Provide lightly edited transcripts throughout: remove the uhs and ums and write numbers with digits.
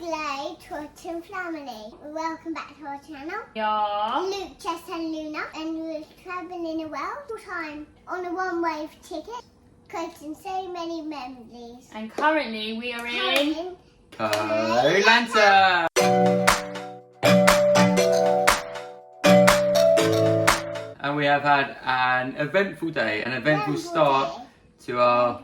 G'day, Torton family. Welcome back to our channel. Yeah. Luke, Jess and Luna, and we're travelling in a world full time on a one-way ticket, creating so many memories. And currently we are in Koh Lanta. And we have had an eventful day, an eventful start to our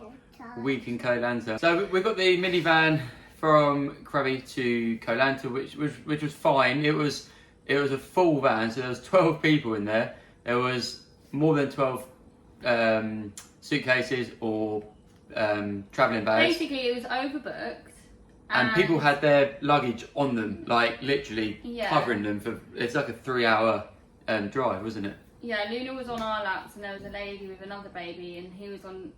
week in Koh Lanta. So we've got the minivan from Krabi to Koh Lanta, which was fine. It was a full van, so there was 12 people in there. There was more than 12 suitcases or travelling bags. Basically, it was overbooked. And people had their luggage on them, like literally covering them for. It's like a 3-hour drive, wasn't it? Yeah, Luna was on our laps, and there was a lady with another baby, and he was on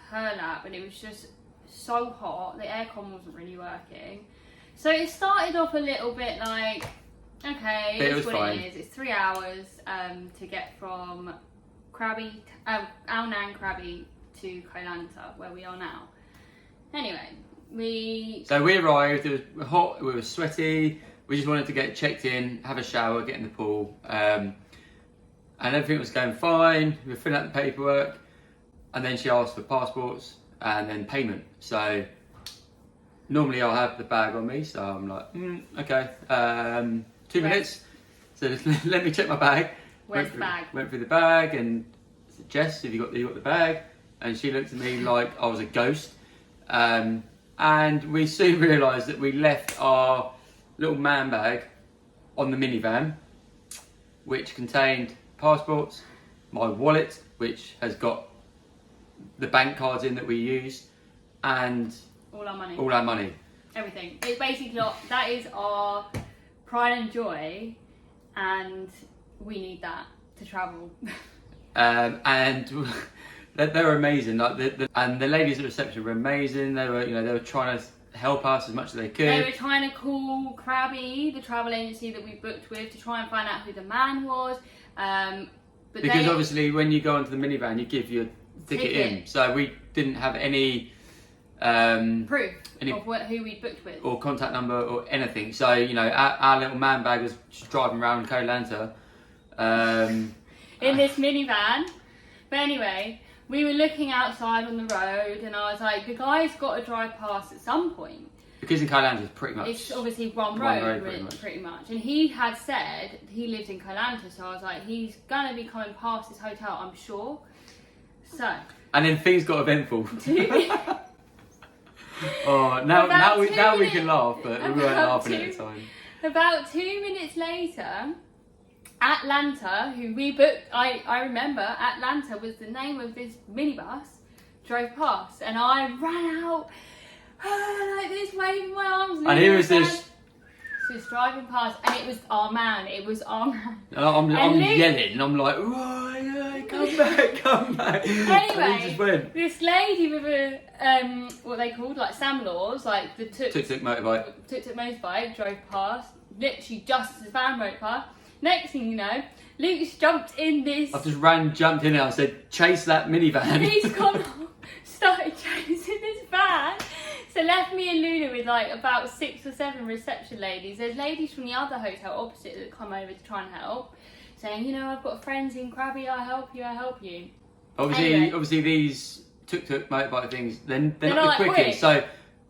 her lap, and it was just so hot. The aircon wasn't really working, so it started off a little bit like, okay, it's what it is. It's 3 hours to get from Krabi, Al Nang Krabi to Koh Lanta, where we are now. Anyway, we arrived. It was hot. We were sweaty. We just wanted to get checked in, have a shower, get in the pool, and everything was going fine. We were filling out the paperwork, and then she asked for passports and then payment. So normally I'll have the bag on me, so I'm like, okay, 2 minutes. So let me check my bag. Where's the bag? Went through the bag and said, Jess, have you got the bag? And she looked at me like I was a ghost. And we soon realised that we left our little man bag on the minivan, which contained passports, my wallet, which has got the bank cards in that we used, and all our money. All our money. Everything. It's basically that is our pride and joy, and we need that to travel. And they were amazing. Like and the ladies at reception were amazing. They were trying to help us as much as they could. They were trying to call Krabi, the travel agency that we booked with, to try and find out who the man was. But because obviously when you go onto the minivan, you give your ticket in. So we didn't have any proof of who we booked with, or contact number or anything. So our little man bag was just driving around Koh Lanta in this minivan. But anyway, we were looking outside on the road, and I was like, the guy's got to drive past at some point. Because in Koh Lanta, it's pretty much... It's obviously one road pretty much. And he had said he lived in Koh Lanta, so I was like, he's going to be coming past this hotel, I'm sure. So... And then things got eventful. Oh, now we can laugh, but we weren't laughing at the time. About 2 minutes later, Atlanta, who we booked, I remember, Atlanta was the name of this minibus, drove past, and I ran out like this, waving my arms. And here was this. So it's driving past, and it was our man. I'm yelling, and I'm like, oh, yeah, come back. Anyway, this lady with a what they called like Sam Laws, like the tuk-tuk motorbike, drove past. Literally just as the van rode past. Next thing you know, Luke's jumped in this. I've just jumped in and I said, chase that minivan. He's gone off, started chasing this van. So left me and Luna with like about 6 or 7 reception ladies. There's ladies from the other hotel opposite that come over to try and help, saying, I've got friends in Krabi, I'll help you. Obviously these tuk-tuk motorbike things, they're not the quickest. So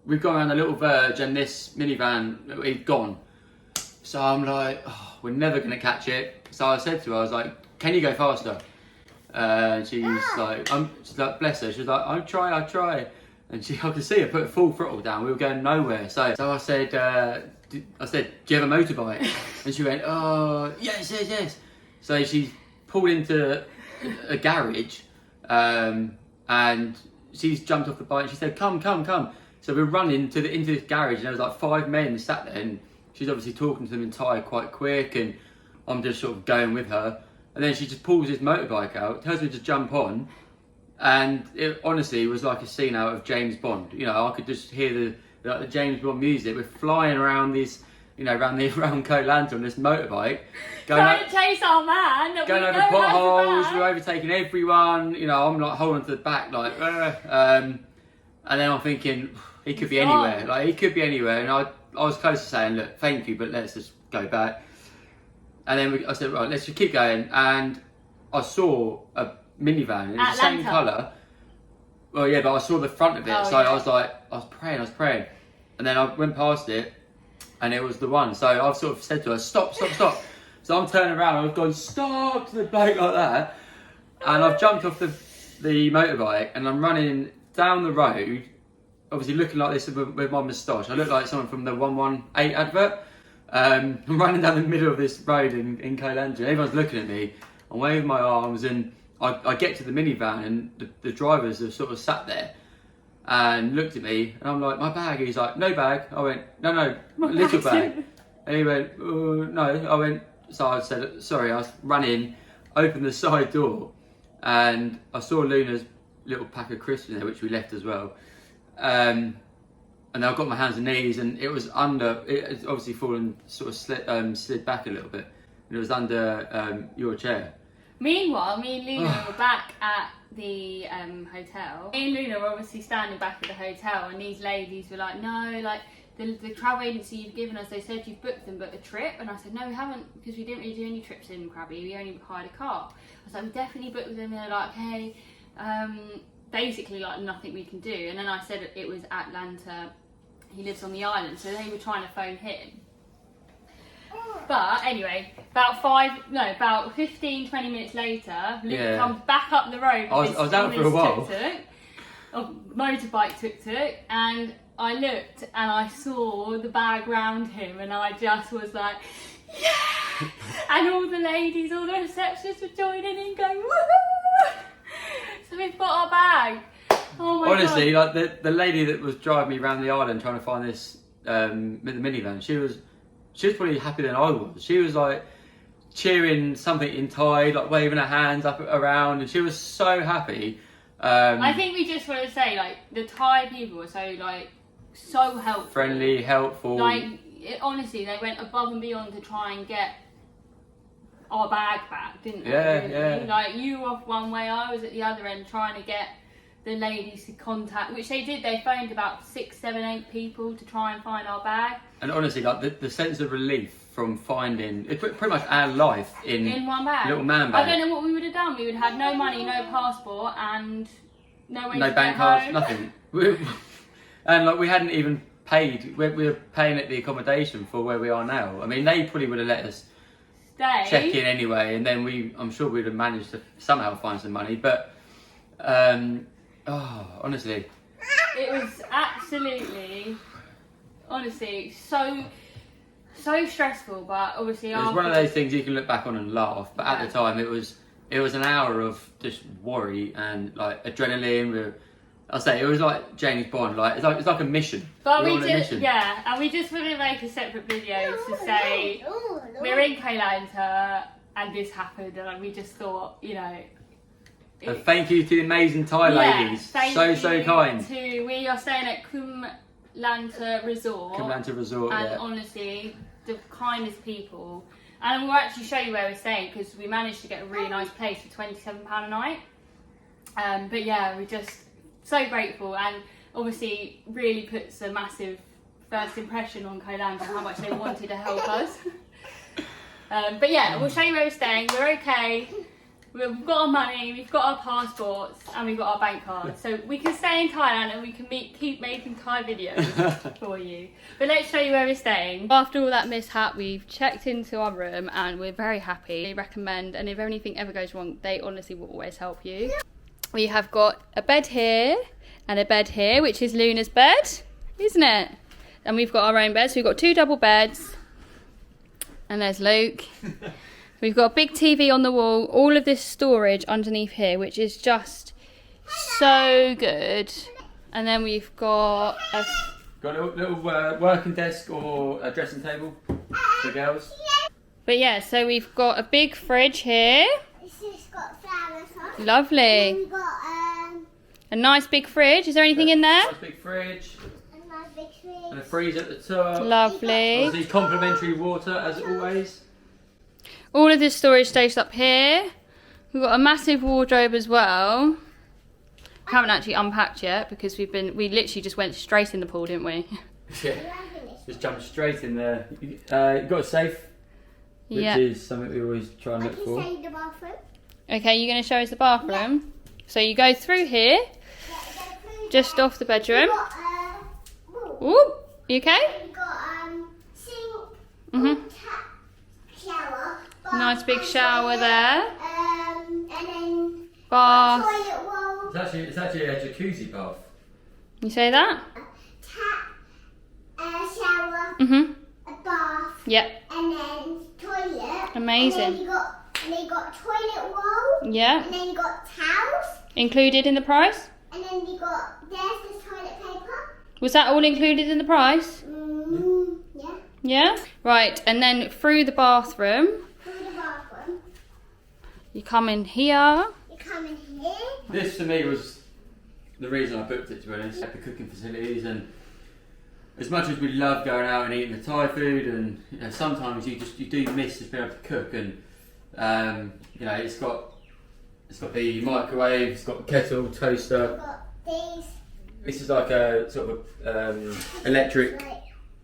we've gone around the little verge and this minivan, it's gone. So I'm like, oh, we're never going to catch it. So I said to her, I was like, can you go faster? And she's like, bless her. She was like, I'll try. And I could see her put full throttle down. We were going nowhere. So I said, do you have a motorbike? And she went, oh, yes. So she pulled into a garage, and she's jumped off the bike. And she said, come. So we're running into this garage, and there was like 5 men sat there, and she's obviously talking to them in Thai quite quick, and I'm just sort of going with her. And then she just pulls this motorbike out, tells me to jump on, and it honestly was like a scene out of James Bond. I could just hear the James Bond music. We're flying around this, around Koh Lanta on this motorbike, trying to chase our man. Going over potholes. We're overtaking everyone. I'm like holding to the back, and then I'm thinking he could be anywhere. And I I was close to saying, look, thank you, but let's just go back. And then I said, right, let's just keep going. And I saw a minivan. It was the same colour. Well, yeah, but I saw the front of it. I was praying. And then I went past it, and it was the one. So I've sort of said to her, stop. So I'm turning around, and I've gone, stop, to the bloke like that. And I've jumped off the motorbike, and I'm running down the road, obviously looking like this with my moustache. I look like someone from the 118 advert. I'm running down the middle of this road in Koh Lanta. Everyone's looking at me. I'm waving my arms, and I get to the minivan, and the drivers have sort of sat there and looked at me, and I'm like, my bag? He's like, no bag. I went, no, little bag. And he went, no. I went, so I said, sorry. I ran in, opened the side door, and I saw Luna's little pack of crisps in there, which we left as well. And then I got my hands and knees, and it was under. It's obviously fallen, sort of slid back a little bit, and it was under your chair. Meanwhile, me and Luna were back at the hotel. Me and Luna were obviously standing back at the hotel, and these ladies were like, no, like the travel agency you've given us, they said you've booked them, but a trip. And I said, no, we haven't, because we didn't really do any trips in Krabi. We only hired a car. I was like, we definitely booked them. And they're like, okay, basically like nothing we can do. And then I said it was Atlanta. He lives on the island, so they were trying to phone him. But anyway, about 15, 20 minutes later, Luke comes back up the road. I was out for a while. Motorbike tuk-tuk, and I looked and I saw the bag round him, and I just was like, yeah! And all the ladies, all the receptionists were joining in going, woohoo! So we've got our bag. Oh my Honestly, God. like the lady that was driving me around the island trying to find this the minivan, she was probably happier than I was. She was like cheering something in Thai, like waving her hands up around, and she was so happy. I think we just want to say, like, the Thai people were so helpful, friendly, helpful. Like, honestly, they went above and beyond to try and get our bag back, didn't they? Yeah. Like, you were off one way, I was at the other end trying to get the ladies to contact, which they did. They phoned about 6, 7, 8 people to try and find our bag. And honestly, like the sense of relief from finding pretty much our life in one bag, little man bag. I don't know what we would have done. We would have had no money, no passport, and no way to bank get cards, home. nothing. And like we hadn't even paid. We were paying at the accommodation for where we are now. I mean, they probably would have let us stay, check in anyway, and then I'm sure we'd have managed to somehow find some money. But honestly, it was absolutely, honestly, so stressful. But obviously, it was one of those things you can look back on and laugh. But at the time, it was an hour of just worry and like adrenaline. I'll say it was like James Bond. It's like a mission. But we did, and we just want to make a separate video to say we're in Koh Lanta and this happened, and we just thought, you know. Thank you to the amazing Thai ladies. So kind. We are staying at Koh Lanta Resort. Koh Lanta Resort, and honestly, the kindest people. And we'll actually show you where we're staying, because we managed to get a really nice place for £27 a night. But yeah, we're just so grateful, and obviously really puts a massive first impression on Koh Lanta, how much they wanted to help us. But yeah, we'll show you where we're staying. We're okay. We've got our money, we've got our passports, and we've got our bank cards. So we can stay in Thailand and we can keep making Thai videos for you. But let's show you where we're staying. After all that mishap, we've checked into our room and we're very happy. They recommend, and if anything ever goes wrong, they honestly will always help you. We have got a bed here and a bed here, which is Luna's bed, isn't it? And we've got our own bed, so we've got 2 double beds. And there's Luke. We've got a big TV on the wall, all of this storage underneath here, which is just so good. And then we've got a little working desk or a dressing table for girls. But yeah, so we've got a big fridge here. It's got flowers on. Lovely. And we've got a nice big fridge. Is there anything in there? Nice big fridge. a nice big fridge. And a freezer at the top. Lovely. Obviously complimentary water as always. All of this storage stays up here. We've got a massive wardrobe as well. Haven't actually unpacked yet because we literally just went straight in the pool, didn't we? Yeah. Just jump straight in there. You've got a safe, which is something we always try and look for. I can show you the bathroom. Okay, you're going to show us the bathroom. Yeah. So you go through here, just off the bedroom. Ooh, you okay? You've got sink, tap, shower. Nice big shower there. And then Bath. toilet wall. It's actually a jacuzzi bath. You say that? Tap, shower, a bath. Yep. And then toilet. Amazing. And then you got toilet wall. Yeah. And then you got towels. Included in the price? And then you got there's the toilet paper. Was that all included in the price? Yeah. Yeah? Right, and then through the bathroom, Through the bathroom. you come in here. You come in here. This for me was the reason I booked it, to be honest. The cooking facilities, and as much as we love going out and eating the Thai food, and you know, sometimes you do miss just being able to cook, and you know, it's got the microwave, it's got the kettle, toaster. You've got these. This is like a sort of electric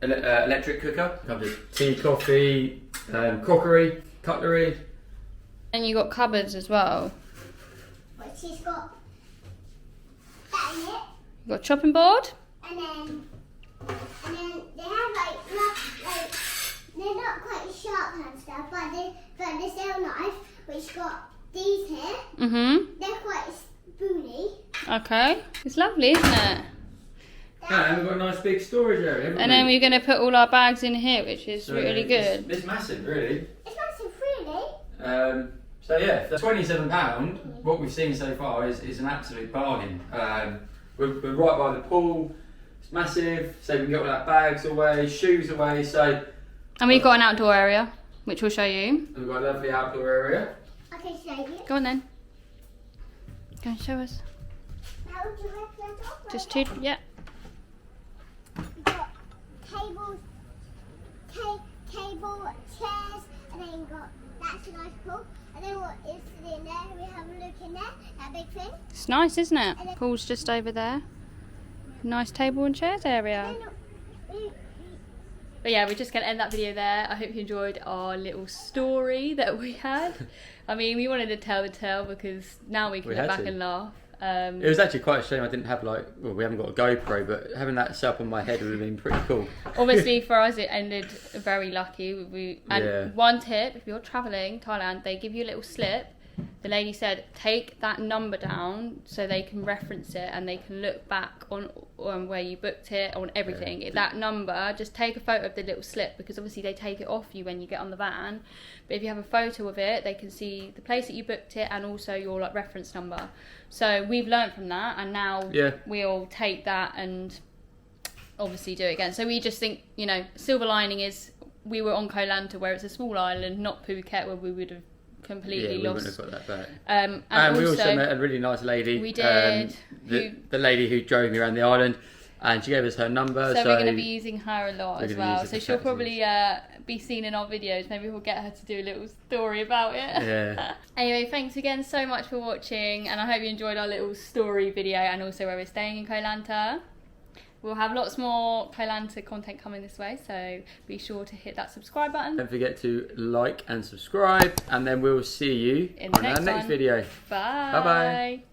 cooker. Comes with tea, coffee, crockery, cutlery. And you got cupboards as well. But she's got that in it. You got a chopping board. And then they have like they're not quite sharp and stuff, but the cell knife, which got these here, they're quite spoony. Okay. It's lovely, isn't it? And we've got a nice big storage area, haven't And we? then we're going to put all our bags in here, which is really good. It's massive, really. It's not so really. So yeah, for £27, what we've seen so far is an absolute bargain. We're right by the pool. It's massive, so we can get all our bags away, shoes away. So, And we've got an outdoor area, which we'll show you. we've got a lovely outdoor area. I can show you. Go on then. Go and show us. Now do you have that off? Just two, yeah. We've got tables, table, chairs, and then you've got that's a nice pool. And then what is in there? We have a look in there. That big thing. It's nice, isn't it? Pool's just over there. Nice table and chairs area. But yeah, we're just going to end that video there. I hope you enjoyed our little story that we had. I mean, we wanted to tell the tale because now we can look back and laugh. It was actually quite a shame I didn't have we haven't got a GoPro, but having that set up on my head would have been pretty cool. Obviously for us it ended very lucky. One tip, if you're travelling Thailand, they give you a little slip. The lady said take that number down so they can reference it and they can look back on where you booked it, on everything. Yeah. That number, just take a photo of the little slip because obviously they take it off you when you get on the van. But if you have a photo of it, they can see the place that you booked it and also your reference number. So we've learned from that and now we'll take that and obviously do it again. So we just think, silver lining is we were on Koh Lanta where it's a small island, not Phuket where we would have completely lost. We wouldn't have got that back. And we also met a really nice lady. We did. The lady who drove me around the island, and she gave us her number. So we're going to be using her a lot as well. So she'll probably be seen in our videos. Maybe we'll get her to do a little story about it. Yeah. Anyway, thanks again so much for watching, and I hope you enjoyed our little story video and also where we're staying in Koh Lanta. We'll have lots more Koh Lanta content coming this way, so be sure to hit that subscribe button. Don't forget to like and subscribe, and then we'll see you in the on our next one. video. Bye. Bye bye.